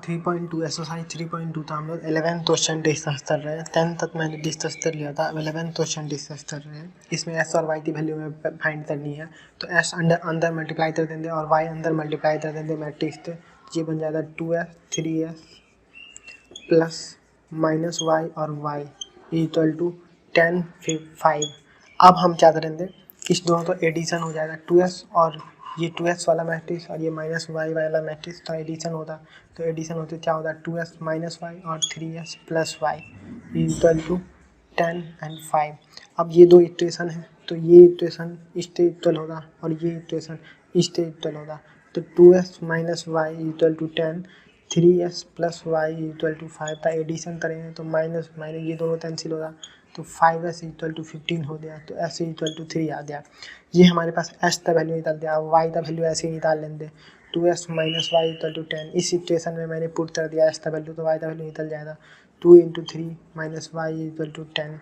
3.2 exercise 3.2 था। हम लोग 11th क्वेश्चन डिस्कस कर रहे हैं। 10th तक मैंने डिस्कस कर लिया था, अब 11th क्वेश्चन डिस्कस कर रहे हैं। इसमें एस और वाई की वैल्यू में फाइंड करनी है। तो एस अंदर मल्टीप्लाई कर देंगे और वाई अंदर मल्टीप्लाई कर देंगे मैट्रिक्स से। ये बन जाएगा 2s 3s plus minus y और वाई इक्वल टू 10 5। अब हम क्या करेंगे, इस दोनों तो एडिशन हो जाएगा 2s और ये 2s वाला मैट्रिक्स और ये माइनस वाई वाला मैट्रिक्स तो एडिशन होता। तो एडिशन होते क्या होता है 2s माइनस वाई और 3s plus y equal to 10 and 5। अब ये दो इक्वेशन है तो ये इक्वेशन इससे इक्वल होगा और ये इक्वेशन इससे इक्वल होगा। तो 2s minus y equal to 10, 3s plus y equal to 5 था। एडिशन करेंगे तो माइनस माइनस ये दोनों कैंसिल होगा तो 5s इक्वल टू 15 हो गया। तो s इक्वल टू 3 आ गया। ये हमारे पास s का वैल्यू निकाल दिया। y का वैल्यू ऐसे ही निकाल लेंगे 2s minus y equal to 10। इस सिचुएशन में मैंने पुट कर दिया s का वैल्यू तो y का वैल्यू निकल जाएगा 2 into 3 minus y equal to 10,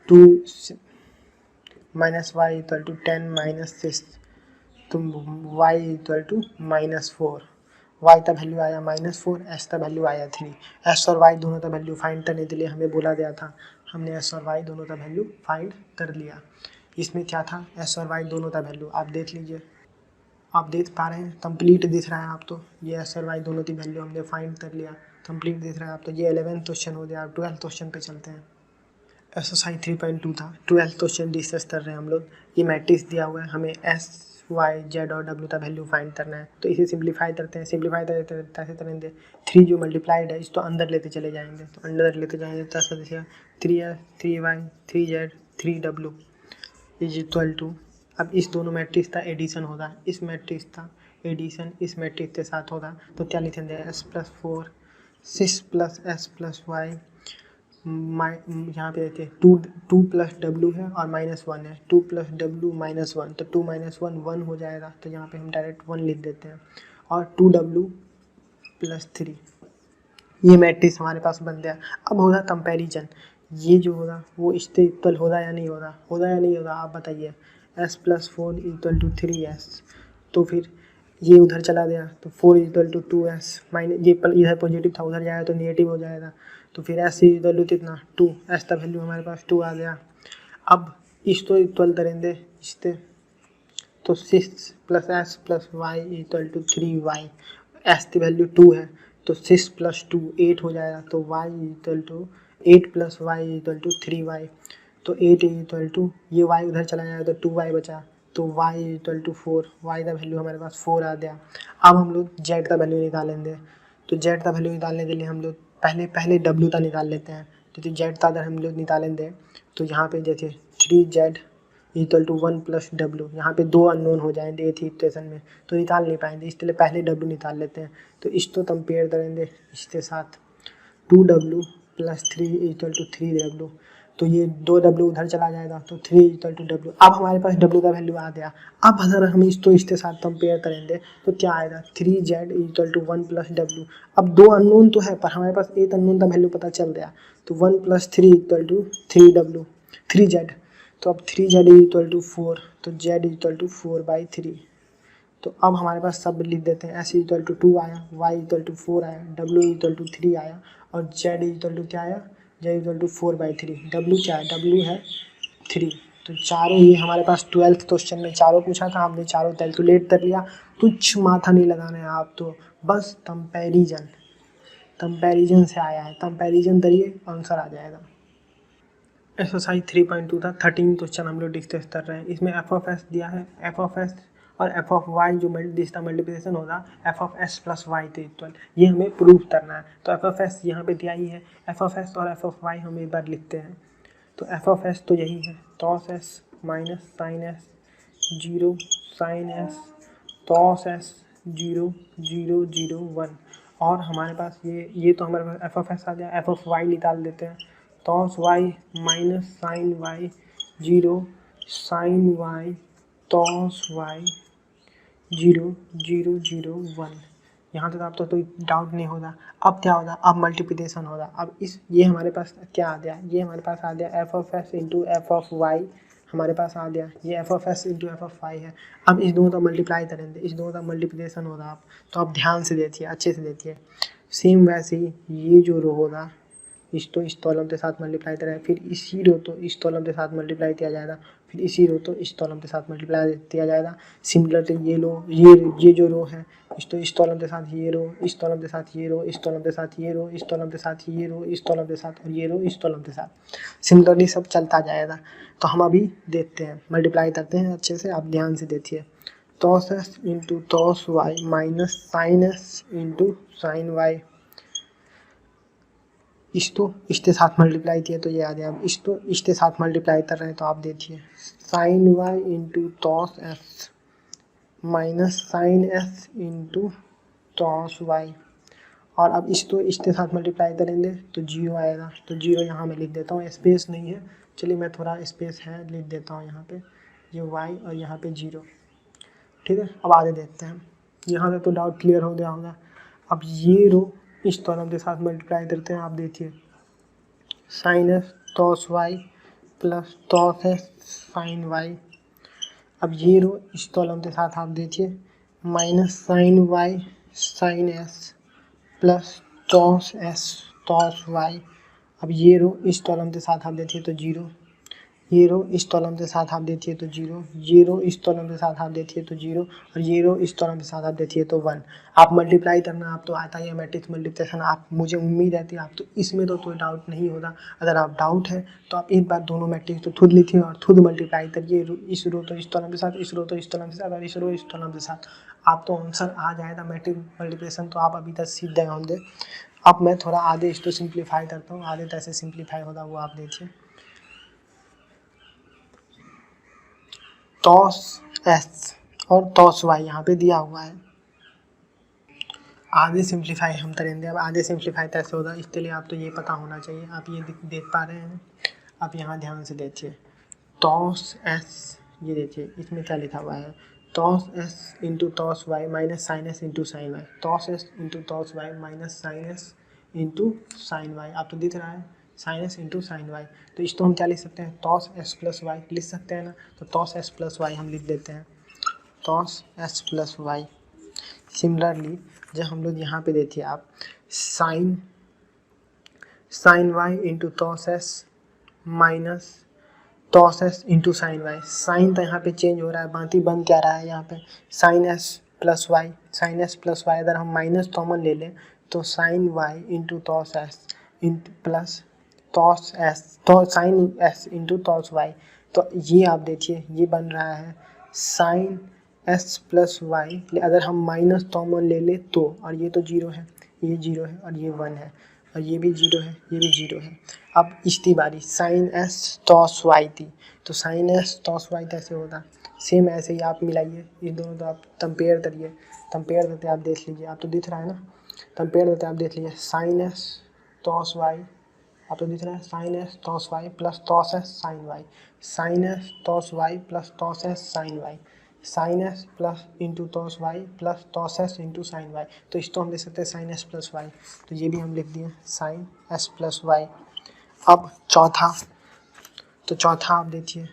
2 minus y equal to 10 minus 6 तो y equal to minus 4। y का वैल्यू आया -4, s का वैल्यू आया 3। s और y दोनों का वैल्यू फाइंड करने के लिए हमें बोला गया था। हमने s और y दोनों का वैल्यू फाइंड कर लिया। इसमें क्या था, s और y दोनों का वैल्यू आप देख लीजिए। आप देख पा रहे हैं, कंप्लीट दिख रहा है आप तो। ये s और y दोनों की वैल्यू हमने फाइंड कर लिया, कंप्लीट दिख रहा है आप तो। ये 11th क्वेश्चन हो गया। आप 12th क्वेश्चन पे चलते हैं। एक्सरसाइज 3.2 था। 12th क्वेश्चन डिस्कस कर रहे हैं हम लोग। ये मैट्रिक्स दिया हुआ है, हमें s वाई जेड और डब्ल्यू का वैल्यू फाइंड करना है। तो इसे सिंप्लीफाई करते हैं। सिंप्लीफाई कैसे करेंगे, 3 जो मल्टीप्लाइड है इसको अंदर लेते चले जाएंगे। तो अंदर लेते जाएंगे तो 3s 3y 3z 3w is equal to. अब इस दोनों मैट्रिक्स का एडिशन होगा, इस मैट्रिक्स का एडिशन इस मैट्रिक्स के साथ होगा। तो क्या लिखेंगे, s plus 4 6 plus s plus y यहाँ पे देखिए 2 प्लस डब्ल्यू है और -1 है। 2 प्लस डब्ल्यू -1 तो 2 - 1 1 हो जाएगा। तो यहाँ पे हम डायरेक्ट 1 लिख देते हैं और 2w प्लस 3 ये मैट्रिक्स हमारे पास बन गया। अब होगा कंपैरिजन, ये जो होगा वो इससे इक्वल होगा या नहीं होगा, होगा या नहीं होगा आप बताइए। s plus 4 equal to 3s तो फिर ये उधर चला गया तो 4 इक्वल टू 2s माइनस ये इधर पॉजिटिव था उधर जाएगा तो नेगेटिव हो जाएगा। तो फिर s इक्वल टू कितना 2, s का वैल्यू हमारे पास 2 आ गया। अब इसको इक्वल करेंगे इससे तो 6 plus s plus y equal to 3y। s की वैल्यू 2 है तो 6 प्लस 2 8 हो जाएगा। तो y equal to 8 plus y equal to 3y। तो 8 इक्वल टू ये y उधर चला जाएगा तो 2y बचा तो y इक्वल टू 4। y का वैल्यू हमारे पास 4 आ गया। अब हम लोग z का वैल्यू निकालेंगे। तो z का वैल्यू निकालने के लिए हम लोग पहले w का निकाल लेते हैं। तो z का अगर हम लोग निकालेंगे तो यहाँ पे जैसे 3z equal to 1 plus W, यहाँ पे 2 अननोन हो जाएंगे एक ही इक्वेशन में तो निकाल नहीं पाएंगे, इसके लिए पहले डब्ल्यू निकाल लेते हैं। तो इसको कंपेयर करेंगे इसके साथ 2w plus 3 equal to 3w। तो ये 2w उधर चला जाएगा तो 3 इक्वल टू w। अब हमारे पास w का वैल्यू आ गया। अब अगर हम इसको इसके साथ कंपेयर करेंगे तो क्या आएगा 3z equal to 1 plus w। अब 2 अननोन तो है पर हमारे पास एक अननोन का वैल्यू पता चल गया तो 1 plus 3 equal to 3w 3z। तो अब 3z इक्वल टू 4 तो z इक्वल टू 4/3। तो अब हमारे पास सब लिख देते हैं। s इक्वल टू 2 आया, y इक्वल टू 4 आया, w इक्वल टू 3 आया और z इक्वल टू क्या आया, z इक्वल टू 4/3। w क्या है, w है 3। तो चारों ये हमारे पास 12th क्वेश्चन में चारों पूछा था, हमने चारों कैलकुलेट कर लिया। कुछ माथा नहीं लगाना है आप तो, बस कंपैरिजन से आया है, कंपैरिजन करिए आंसर आ जाएगा। एक्सरसाइज 3.2 था। 13 क्वेश्चन हम लोग डिस्कस कर रहे हैं। इसमें एफ ऑफ एस दिया है, एफ ऑफ एस और एफ ऑफ वाई जो जिसका मल्टीप्लिकेशन होगा f of S plus y के इक्वल, ये हमें प्रूव करना है। तो एफ ऑफ एस यहाँ पे दिया ही है, एफ ऑफ एस और एफ ऑफ वाई हम एक बार लिखते हैं। तो एफ ऑफ एस तो यही है cos s minus sine s 0 sine s cos s 0 0 0 1। और हमारे पास ये तो हमारे पास एफ ऑफ एस आ गया। एफ ऑफ वाई निकाल देते हैं cos y minus sine y 0 sine y cos y 0 0 0 1। यहाँ तक आप तो कोई डाउट नहीं होगा। अब क्या होगा, अब मल्टीप्लिकेशन होगा। अब ये हमारे पास क्या आ गया, ये हमारे पास आ गया f of s into f of y हमारे पास आ गया। ये F of s into f of y है। अब इस दोनों का मल्टीप्लाई करेंगे, इस दोनों का मल्टीप्लिकेशन होगा। आप तो आप ध्यान से देखिए, अच्छे से देखिए। सेम वैसे ही ये जो रो होगा इस कॉलम के साथ मल्टीप्लाई करें, फिर इसी रो तो इस कॉलम के साथ मल्टीप्लाई किया जाएगा, फिर इसी रो तो इस कॉलम के साथ मल्टीप्लाई किया जाएगा। सिमिलरली ये जो रो है इस कॉलम के साथ ये रो, इस कॉलम के साथ ये रो, इस कॉलम के साथ ये रो, इस कॉलम के साथ ये रो, इस कॉलम के साथ और ये रो इस कॉलम के साथ सिमिलरली सब चलता जाएगा। तो हम अभी देखते हैं, मल्टीप्लाई करते हैं अच्छे से, आप ध्यान से देखिए। cos s into cos y minus sine s into sine y, इसके साथ मल्टीप्लाई किया तो ये आ गया। अब इसके साथ मल्टीप्लाई कर रहे हैं तो आप देखिए sine y into cos s minus sine s into cos y, और अब इसके साथ मल्टीप्लाई करेंगे तो जीरो आएगा। तो जीरो यहाँ मैं लिख देता हूँ, स्पेस नहीं है, चलिए मैं थोड़ा स्पेस है लिख देता हूँ यहाँ पे, ये y और यहाँ पे जीरो। ठीक है, अब आगे देखते हैं। यहाँ तक तो डाउट क्लियर हो गया होगा। अब ये रो इस कॉलम के साथ मल्टीप्लाई करते हैं, आप देखिए sine s cos y plus cos s sine y। अब ये रो इस कॉलम के साथ आप देखिए minus sine y sine s plus cos s cos y। अब ये रो इस कॉलम के साथ आप देखिए तो जीरो, ये रो इस कॉलम के साथ आप देखिए तो जीरो, ये रो इस कॉलम के साथ आप देखिए तो जीरो, और ये रो इस कॉलम के साथ आप देखिए तो 1। आप मल्टीप्लाई करना आप तो आता ही है, मैट्रिक्स मल्टीप्लिकेशन आप, मुझे उम्मीद रहती है आप तो इसमें तो कोई डाउट नहीं होगा। अगर आप डाउट है तो आप एक बार दोनों मैट्रिक्स तो खुद लिखिए और खुद मल्टीप्लाई करिए, इस रो तो इस कॉलम के साथ, इस रो तो इस कॉलम के साथ और इस रो इस कॉलम के साथ, आप तो आंसर आ जाएगा मैट्रिक्स मल्टीप्लिकेशन। तो आप अभी तक सीख गए होंगे। अब मैं थोड़ा आगे इसको सिंप्लीफाई करता हूँ, आगे कैसे सिंप्लीफाई होगा वो आप देखिए। cos s और cos y यहाँ पे दिया हुआ है। आगे सिंप्लीफाई हम करेंगे। अब आगे सिंप्लीफाई कैसे होगा इसके लिए आप तो ये पता होना चाहिए। आप ये देख पा रहे हैं, आप यहाँ ध्यान से देखिए cos s, ये देखिए इसमें क्या लिखा हुआ है cos s into cos y minus sine s into sine y, cos s into cos y minus sine s into sine y. आप तो दिख रहा है sine s into sine y. तो इसको हम क्या लिख सकते हैं cos s प्लस वाई लिख सकते हैं ना। तो cos s प्लस वाई हम लिख देते हैं cos s plus y. Similarly जब हम लोग यहाँ पे देखिए आप sine y into cos s minus cos s into sine y, sine तो यहाँ पे चेंज हो रहा है, बाकी बन क्या रहा है यहाँ पे sine s plus y, sine s plus Y अगर हम माइनस कॉमन ले लें तो sine y into cos s into plus cos s तो sine s into cos y। तो ये आप देखिए ये बन रहा है साइन s प्लस वाई, अगर हम माइनस कॉमन ले लें तो, और ये तो जीरो है, ये जीरो है और ये 1 है और ये भी जीरो है, ये भी जीरो है। अब इसकी बारी साइन s cos y थी, तो साइन s cos y कैसे होगा, सेम ऐसे ही आप मिलाइए इन दोनों को, आप कंपेयर करिए, कंपेयर करते आप देख लीजिए, आप तो दिख रहा है ना, कंपेयर करते आप देख लीजिए साइन s cos y, आप तो दिख रहा है sine s cos y plus cos s sine y, sine s cos y plus cos s sine y, sine s plus into cos y plus cos s into sine y। तो इसको हम लिख सकते हैं साइन s प्लस y, तो ये भी हम लिख दिए साइन s प्लस y। अब चौथा, तो चौथा आप देखिए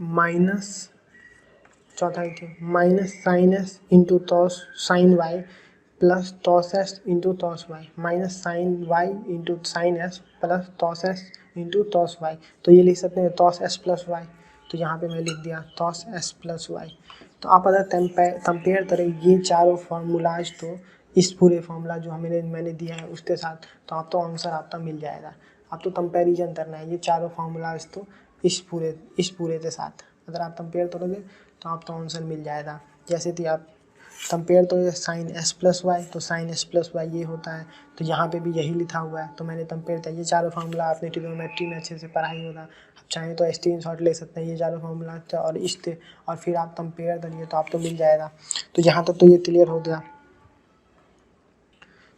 माइनस, चौथा देखिए minus sine s into cos sine y plus cos s into cos y minus sine y into sine s plus cos s into cos y। तो ये लिख सकते हैं cos s प्लस y, तो यहाँ पे मैं लिख दिया cos s प्लस y। तो आप अगर कंपेयर करें ये चारों फार्मूलाज तो इस पूरे फार्मूला जो मैंने दिया है उसके साथ, तो आप तो आंसर आपका मिल जाएगा। आप तो कंपैरिजन करना है ये चारों फार्मूलाज तो इस पूरे के साथ, अगर आप कंपेयर करोगे तो आपका आंसर मिल जाएगा। जैसे कि आप कंपेयर तो साइन s प्लस वाई, तो साइन s प्लस वाई ये होता है, तो यहाँ पे भी यही लिखा हुआ है, तो मैंने कंपेयर किया। ये चारों फार्मूला आपने ट्रिग्नोमेट्री में अच्छे से पढ़ाई होगा, आप चाहें तो स्क्रीनशॉट ले सकते हैं ये चारों फार्मूला और इससे, और फिर आप कंपेयर करिए तो आपको मिल जाएगा। तो यहाँ तक तो ये क्लियर हो गया।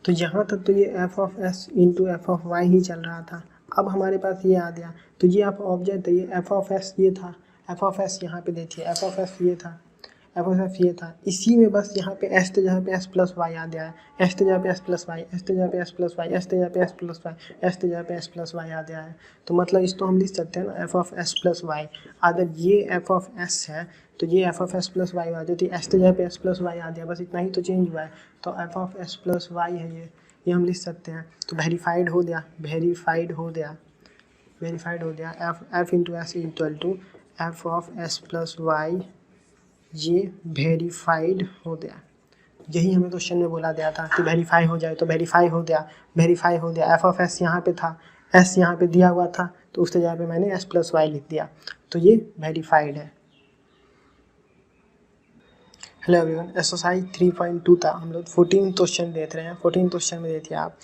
तो यहाँ तक तो ये F of s into f of why he चल रहा था। अब हमारे पास ये आ गया, तो ये आप ऑब्जेक्ट, ये एफ ऑफ एस ये था, एफ ऑफ एस यहाँ पे देखिए एफ ऑफ एस ये था, एफ ऑफ एफ ये था, इसी में बस यहाँ पे एस की जगह पे एस प्लस वाई आ गया है, एस की जगह पे एस प्लस वाई, एस की जगह पे एस प्लस वाई, एस की जगह पे एस प्लस वाई, एस की जगह पे एस प्लस वाई आ गया है। तो मतलब इसको हम लिख सकते हैं ना F of S plus Y. अगर ये एफ ऑफ एस है तो ये F of S plus Y आ जाती है, एस की जगह पे एस प्लस वाई आ गया, बस इतना ही तो चेंज हुआ है। तो f of S plus y है ये हम लिख सकते हैं। तो वेरीफाइड हो गया, वेरीफाइड हो गया, वेरीफाइड हो गया। F into s equal to f of S plus y, ये वेरीफाइड हो गया। यही हमें क्वेश्चन में बोला गया था कि वेरीफाई हो जाए, तो वेरीफाई हो गया, वेरीफाई हो गया। एफ ऑफ एस यहाँ पे था, एस यहाँ पे दिया हुआ था, तो उसके जगह पे मैंने एस प्लस वाई लिख दिया, तो ये वेरीफाइड है। हेलो एवरीवन, एक्सरसाइज 3.2 था, हम लोग 14 क्वेश्चन देख रहे हैं। 14 क्वेश्चन में देखिए आप,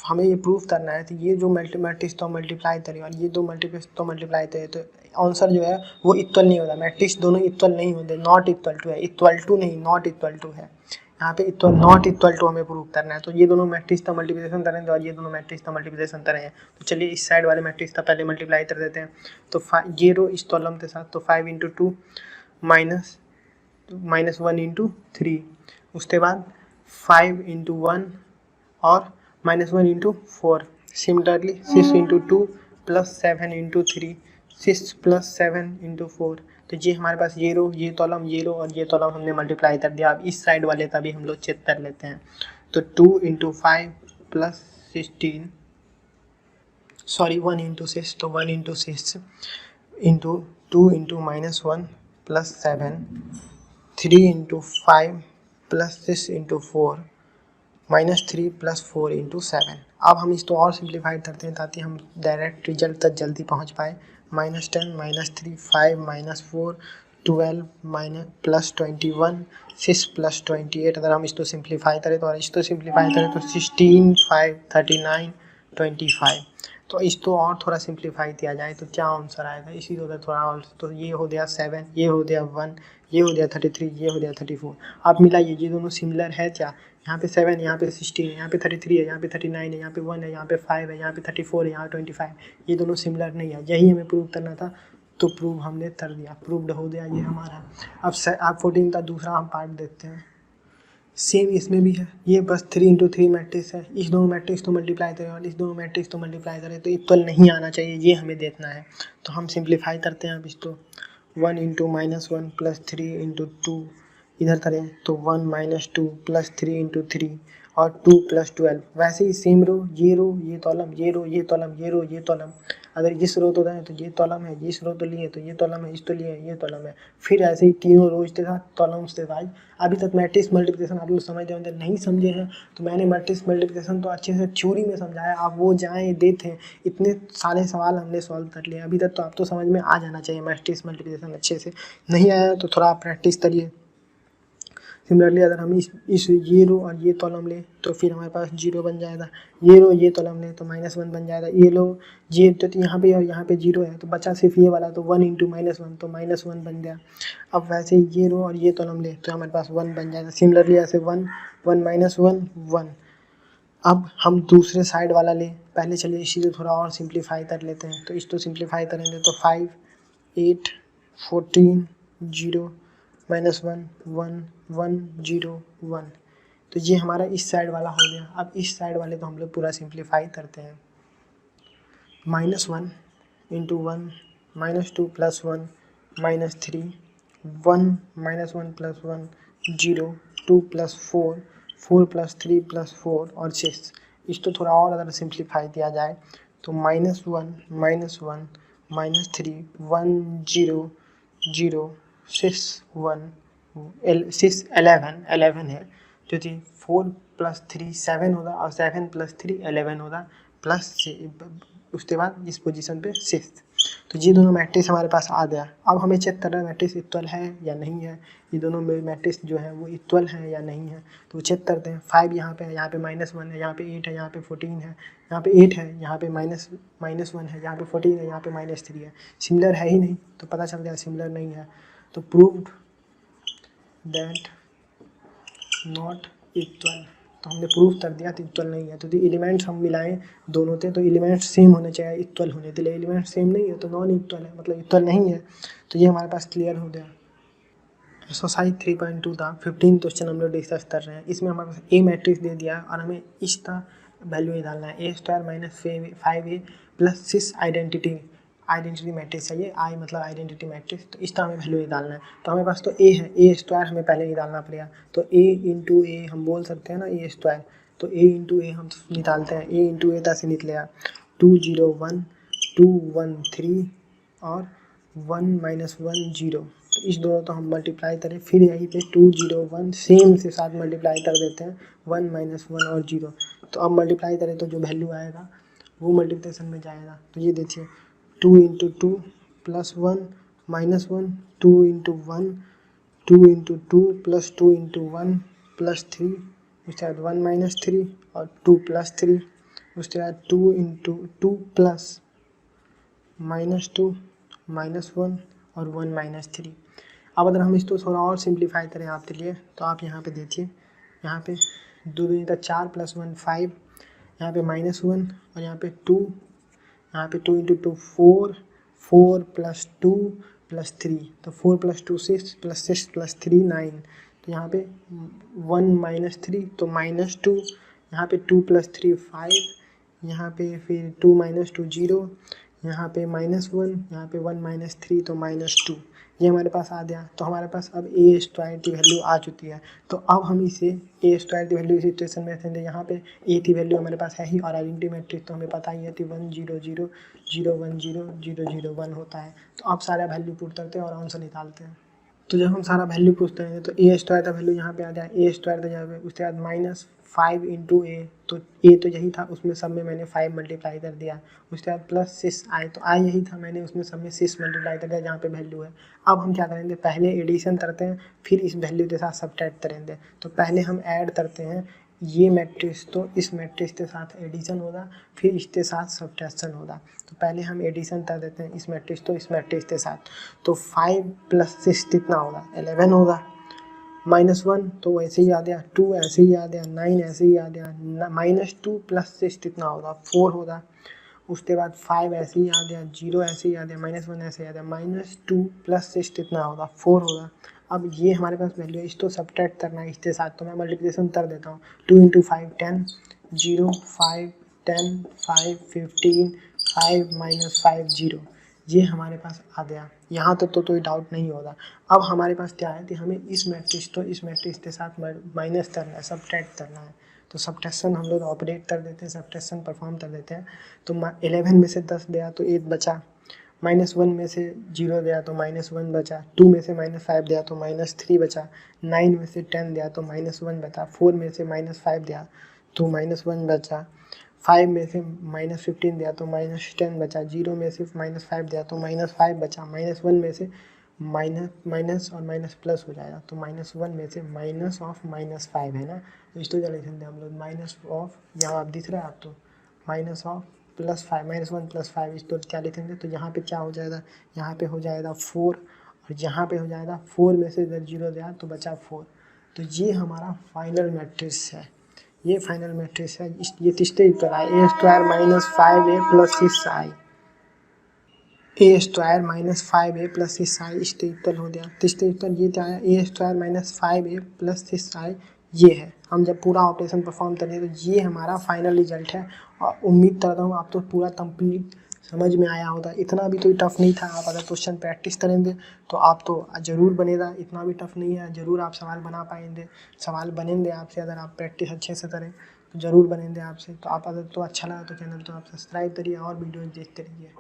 हमें ये प्रूफ करना है कि ये जो मैट्रिक्स तो मल्टीप्लाई करे और ये दो मैट्रिक्स तो मल्टीप्लाई करे, तो आंसर जो है वो इक्वल नहीं होता। मैट्रिक्स दोनों इक्वल नहीं होते, नॉट इक्वल टू है, इक्वल टू नहीं, नॉट इक्वल टू है। यहाँ पे इक्वल नॉट इक्वल टू हमें प्रूफ करना है। तो ये दोनों मैट्रिक्स का मल्टीप्लिकेशन करेंगे और ये दोनों मैट्रिक्स का मल्टीप्लिकेशन करेंगे। तो चलिए इस साइड वाले मैट्रिक्स का पहले मल्टीप्लाई कर देते हैं। तो ये रो इस कॉलम के साथ, तो 5 इंटू 2 माइनस 1 इंटू 3, उसके बाद 5 इंटू 1 और -1 into 4। Similarly 6 into 2 plus 7 into 3, 6 plus 7 into 4। तो ये हमारे पास ये रो, ये कॉलम, ये रो और ये कॉलम हमने मल्टीप्लाई कर दिया। अब इस साइड वाले का भी हम लोग चेक कर लेते हैं। तो 2 इंटू 5 प्लस 16, सॉरी 1 इंटू 6, तो 1 into 6 into 2 into -1 plus 7, 3 into 5 plus 6 into 4, -3 plus 4 into 7। अब हम इसको और सिंप्लीफाइड करते हैं ताकि हम डायरेक्ट रिजल्ट तक जल्दी पहुंच पाए। -10 -3 5 -4 12 प्लस 21 6 प्लस 28। अगर हम इसको सिंप्लीफाई करें तो, और इसको सिंप्लीफाई करें तो 16 5 39 25। तो इसको और थोड़ा सिंप्लीफाई किया जाए तो क्या आंसर आएगा, इसी तरह थोड़ा और। तो ये हो गया 7, ये हो गया 1, ये हो गया 33, ये हो गया 34। आप मिलाइए, ये दोनों सिमिलर है क्या? यहाँ पे 7, यहाँ पे 16 है, यहाँ पे 33 है, यहाँ पे 39 है, यहाँ पे 1 है, यहाँ पे 5 है, यहाँ पे 34 है, यहाँ 25। ये दोनों सिमिलर नहीं है, यही हमें प्रूव करना था। तो प्रूव हमने कर दिया, प्रूव्ड हो गया ये हमारा। अब 14 का दूसरा हम पार्ट देखते हैं। सेम इसमें भी है, ये बस 3 इंटू 3 मैट्रिक्स है। इस दोनों मैट्रिक्स तो मल्टीप्लाई करें और इस दोनों मैट्रिक्स तो मल्टीप्लाई करें, तो इक्वल नहीं आना चाहिए, ये हमें देखना है। तो हम सिंप्लीफाई करते हैं अब इसको। 1 इंटू -1 प्लस 3 इंटू 2 इधर करें तो 1 -2 प्लस 3 इंटू 3 और 2 प्लस 12। वैसे ही सेम रो, ये कॉलम, ये रो, ये कॉलम, ये रो, ये कॉलम। अगर जिस रो तो दें तो ये कॉलम है, जिस रो तो लिए तो ये कॉलम है, इस तो लिए ये कॉलम है। फिर ऐसे ही तीनों रोज के साथ कॉलम्स के साथ। अभी तक मैट्रिक्स मल्टीप्लिकेशन आप लोग समझते होंगे, नहीं समझे हैं तो मैंने मैट्रिक्स मल्टीप्लिकेशन तो अच्छे से थ्योरी में समझाया, आप वो जाएँ देखें। इतने सारे सवाल हमने सॉल्व कर लिए अभी तक, तो आप तो समझ में आ जाना चाहिए मैट्रिक्स मल्टीप्लिकेशन अच्छे से। नहीं आया तो थोड़ा आप प्रैक्टिस करिए। सिमिलरली अगर हम इस ये रो और ये कॉलम लें तो फिर हमारे पास 0 बन जाएगा। ये रो ये कॉलम लें तो -1 बन जाएगा। ये लो ये तो यहाँ पे और यहाँ पे 0 है, तो बचा सिर्फ ये वाला, तो 1 इंटू -1 तो -1 बन गया। अब वैसे ये रो और ये कॉलम लें तो हमारे पास 1 बन जाएगा। सिमिलरली ऐसे 1 1 -1 1। अब हम दूसरे साइड वाला लें। पहले चलिए इसी को थोड़ा और सिंप्लीफाई कर लेते हैं। तो इसको सिंप्लीफाई करेंगे तो 5 8 14 0 -1 1 1 0 1। तो ये हमारा इस साइड वाला हो गया। अब इस साइड वाले को हम लोग पूरा सिंप्लीफाई करते हैं। -1 into 1 -2 plus 1 -3 1 -1 plus 1 0 2 plus 4 4 plus 3 plus 4 और 6। इसको थोड़ा और अगर सिंप्लीफाई किया जाए तो -1 -1 -3 1 0 0 6 1 6 11 है, जो कि 4 प्लस 3 7 होगा और 7 प्लस 3 11 होगा, प्लस उसके बाद इस पोजीशन पे 6। तो ये दोनों मैट्रिक्स हमारे पास आ गया। अब हमें चेक करना है मैट्रिक्स इक्वल है या नहीं है, ये दोनों मैट्रिक्स जो है वो इक्वल है या नहीं है। तो चेक करते हैं। 5 यहाँ पे है, यहाँ पे -1 है, यहाँ पे 8 है, यहाँ पे 14 है, यहाँ पे 8 है, यहाँ पे -1 है, यहाँ पे 14 है, यहाँ पे -3 है। सिमिलर है ही नहीं, तो पता चल गया सिमिलर नहीं है। तो प्रूव्ड दैट नॉट इक्वल। तो हमने प्रूफ कर दिया तो इक्वल नहीं है। तो एलिमेंट्स हम मिलाएं दोनों थे तो एलिमेंट्स सेम होने चाहिए इक्वल होने के लिए। एलिमेंट सेम नहीं है तो नॉन इक्वल है, मतलब इक्वल नहीं है। तो ये हमारे पास क्लियर हो गया। एक्सरसाइज 3.2 था 15 क्वेश्चन हम लोग डिस्कस कर रहे हैं। इसमें हमारे पास ए मैट्रिक्स दे दिया है और हमें इसका वैल्यू निकालना है। A square minus 5a plus 6 identity matrix चाहिए। आई मतलब आइडेंटिटी मैट्रिक्स, तो इसका हमें वैल्यू निकालना है। तो हमें पास तो ए है, ए स्क्वायर हमें पहले निकालना पड़ेगा। तो ए इंटू ए हम बोल सकते हैं ना, ए स्क्वायर। तो ए इंटू ए हम निकालते हैं। ए इंटू ए ऐसे निकलेगा 201 213 और 1 माइनस 1 0। तो इस दोनों तो हम मल्टीप्लाई करें, फिर यहीं पे 201 सेम से साथ मल्टीप्लाई कर देते हैं 1 माइनस 1 और 0। तो अब मल्टीप्लाई करें तो जो वैल्यू आएगा वो मल्टीप्लिकेशन में जाएगा। तो ये देखिए 2 into 2 plus 1 minus 1, 2 into 1 2 into 2 plus 2 into 1 plus 3, उसके बाद 1 माइनस 3 और 2 प्लस 3, उसके बाद 2 इंटू 2 प्लस माइनस 2 माइनस 1 और 1 माइनस 3। अब अगर हम इसको थोड़ा और सिंप्लीफाई करें आपके लिए, तो आप यहाँ पे देखिए, यहाँ पे 2 दूनी 4 प्लस 1 5, यहाँ पे माइनस 1 और यहाँ पे 2, यहाँ पे 2 इंटू 2 4, 4 प्लस 2 प्लस 3, तो 4 प्लस 2 6 प्लस 6 प्लस 3 9। तो यहाँ पे 1 माइनस 3 तो माइनस 2, यहाँ पे 2 प्लस 3 5, यहाँ पे फिर 2 माइनस 2 0, यहाँ पे माइनस 1, यहाँ पे 1 माइनस 3 तो माइनस 2। ये हमारे पास आ गया। तो हमारे पास अब ए स्क्वायर की वैल्यू आ चुकी है। तो अब हम इसे ए स्क्वायर की वैल्यू इस इक्वेशन में रखेंगे। यहाँ पे ए की वैल्यू हमारे पास है ही और आइडेंटिटी मैट्रिक्स तो हमें पता ही है कि 1 0 0 0 1 0 0 0 1 होता है। तो अब सारा वैल्यू पुट करते हैं और आंसर निकालते हैं। तो जब हम सारा वैल्यू पूछते हैं तो ए स्क्वायर का वैल्यू यहाँ पे आ जाए, ए स्क्वायर का जाए, उसके बाद माइनस 5 इंटू ए, तो ए तो यही था, उसमें सब में मैंने 5 मल्टीप्लाई कर दिया। उसके बाद प्लस 6 आई, तो आई यही था, मैंने उसमें सब में 6 मल्टीप्लाई कर दिया जहाँ पे वैल्यू है। अब हम क्या करेंगे, पहले एडिशन करते हैं फिर इस वैल्यू के साथ सब्ट्रैक्ट करेंगे। तो पहले हम ऐड करते हैं ये मैट्रिक्स, तो इस मैट्रिक्स के साथ एडिशन होगा, फिर इसके साथ सब्ट्रैक्शन होगा। तो पहले हम एडिशन कर देते हैं इस मैट्रिक्स तो इस मैट्रिक्स के साथ। तो 5 प्लस 6 कितना होगा, 11 होगा। माइनस 1 तो वैसे ही आ गया, 2 ऐसे ही आ गया, 9 ऐसे ही आ गया, माइनस 2 प्लस 6 कितना होगा, 4 होगा। उसके बाद 5 ऐसे ही आ गया, 0 ऐसे ही आ गया, माइनस 1 ऐसे ही आ गया, माइनस 2 प्लस 6 कितना होगा, 4 होगा। अब ये हमारे पास वैल्यू है, इसको सब्ट्रैक्ट करना है इसके साथ। तो मैं मल्टीप्लिकेशन कर देता हूँ। 2 इंटू 5 10, 0 5 10 5 15 5 माइनस 5 0। ये हमारे पास आ गया। यहाँ तक तो कोई डाउट नहीं होगा। अब हमारे पास क्या है कि हमें इस मैट्रिक्स तो इस मैट्रिक्स के साथ माइनस करना है, सब्ट्रैक्ट करना है। तो सब्ट्रैक्शन हम लोग ऑपरेट कर देते हैं, सब्ट्रैक्शन परफॉर्म कर देते हैं। तो 11 में से 10 गया तो 8 बचा, माइनस 1 में से 0 गया तो माइनस 1 बचा, 2 में से माइनस 5 गया तो माइनस 3 बचा, 9 में से 10 गया तो माइनस 1 बचा, 4 में से माइनस 5 गया तो माइनस 1 बचा, 5 में से माइनस 15 दिया तो माइनस 10 बचा, 0 में से माइनस 5 दिया तो माइनस 5 बचा, माइनस 1 में से माइनस और माइनस प्लस हो जाएगा। तो माइनस 1 में से माइनस ऑफ माइनस 5 है ना, तो इसको क्या लिख सकते हैं हम लोग, माइनस ऑफ, यहाँ आप दिख रहा है आपको, minus of plus 5, minus 1 plus 5, इसको क्या लिखेंगे। तो यहाँ पे क्या हो जाएगा, यहाँ पे हो जाएगा 4 और यहाँ पे हो जाएगा 4 में से अगर 0 दिया तो बचा 4। तो ये हमारा फाइनल मैट्रिक्स है, ये फाइनल मैट्रिक्स है। ये तीसरे उत्तर आए, A square minus 5a plus 6i, A square minus 5a plus 6i इसके उत्तर हो गया। तीसरे उत्तर ये क्या है, A square minus 5a plus 6i ये है। हम जब पूरा ऑपरेशन परफॉर्म करेंगे तो ये हमारा फाइनल रिजल्ट है। और उम्मीद करता हूँ आप तो पूरा कंप्लीट समझ में आया होगा। इतना भी कोई टफ नहीं था, आप अगर क्वेश्चन प्रैक्टिस करेंगे तो आप तो ज़रूर बनेगा। इतना भी टफ नहीं है, ज़रूर आप सवाल बना पाएंगे, सवाल बनेंगे आपसे अगर आप प्रैक्टिस अच्छे से करें तो ज़रूर बनेंगे आपसे। तो आप अगर तो अच्छा लगा तो चैनल तो आप सब्सक्राइब करिए और वीडियो देखते रहिए।